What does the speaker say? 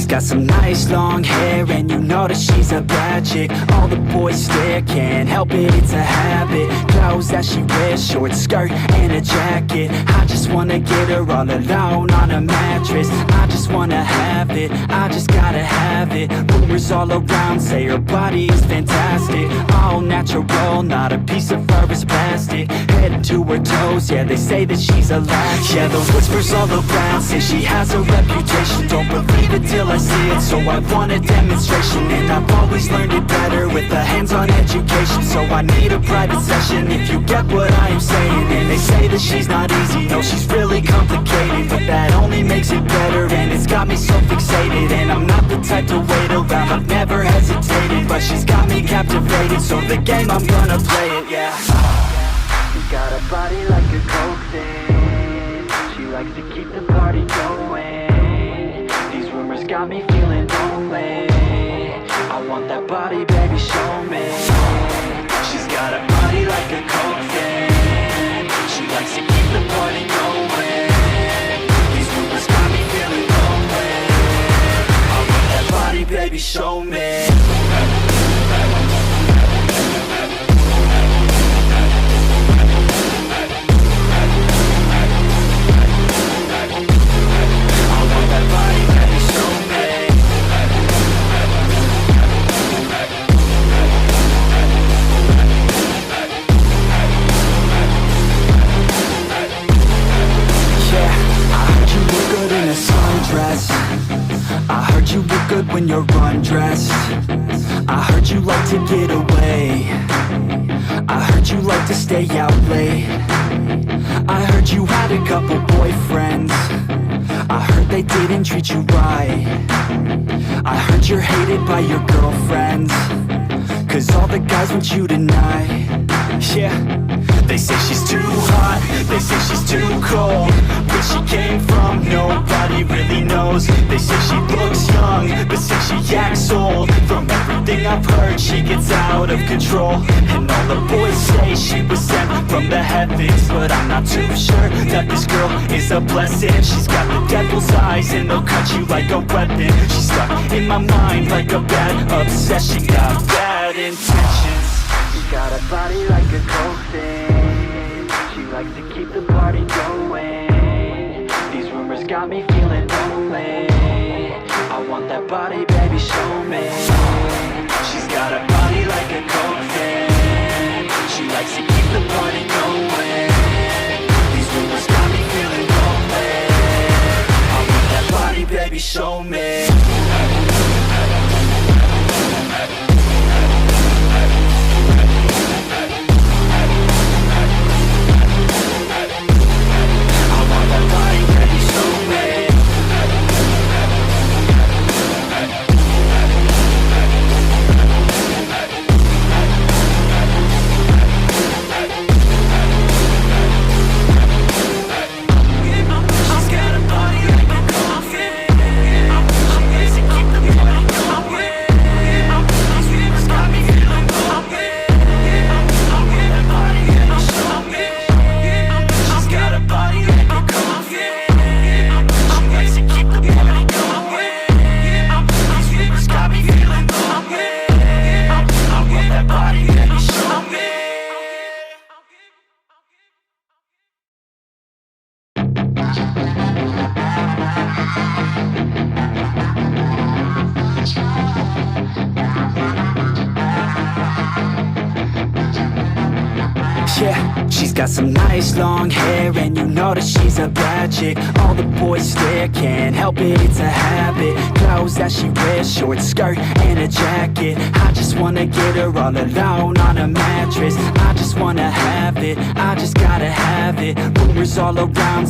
got some nice long hair, and you know that she's a bad chick. All the boys stare, can't help it, it's a habit. Clothes that she wears, short skirt and a jacket. I just wanna get her all alone on a mattress. I just wanna have it, I just gotta have it. Rumors all around say her body is fantastic. All natural, not a piece of fur is plastic. Head to her toes, yeah, they say that she's a latch. Yeah, the whispers all around say she has a reputation. Don't believe it till I see it, so I want a demonstration. And I've always learned it better with a hands-on education. So I need a private session if you get what I am saying. And they say that she's not easy, no, she's really complicated. But that only makes it better, and it's got me so fixated. And I'm not the type to wait around, I've never hesitated. But she's got me captivated, so the game, I'm gonna play it, yeah. She's got a body like a coke thing. She likes to keep the party going. These rumors got me feeling lonely. I want that body, baby, show me. She's got a body like a coke thing. She likes to keep the party going. These rumors got me feeling lonely. I want that body, baby, show me. I heard you look good when you're undressed. I heard you like to get away. I heard you like to stay out late. I heard you had a couple boyfriends. I heard they didn't treat you right. I heard you're hated by your girlfriends, 'cause all the guys want you tonight. Yeah, they say she's too hot, they say she's too cold. Where she came from, nobody really knows. They say she looks young, but say she acts old. From everything I've heard, she gets out of control. And all the boys say she was sent from the heavens, but I'm not too sure that this girl is a blessing. She's got the devil's eyes, and they'll cut you like a weapon. She's stuck in my mind like a bad obsession. Got bad intentions. She's got a body like a coke thing. She likes to keep the party going. These rumors got me feeling lonely. I want that body, baby, show me. She's got a body like a coke thing. She likes to keep the party going. These rumors got me feeling lonely. I want that body, baby, show me. Yeah, she's got some nice long hair, and you know that she's a bad chick. All the boys stare, can't help it, it's a habit. Clothes that she wears, short skirt and a jacket. I just wanna get her all alone on a mattress. I just wanna have it, I just gotta have it. Rumors all around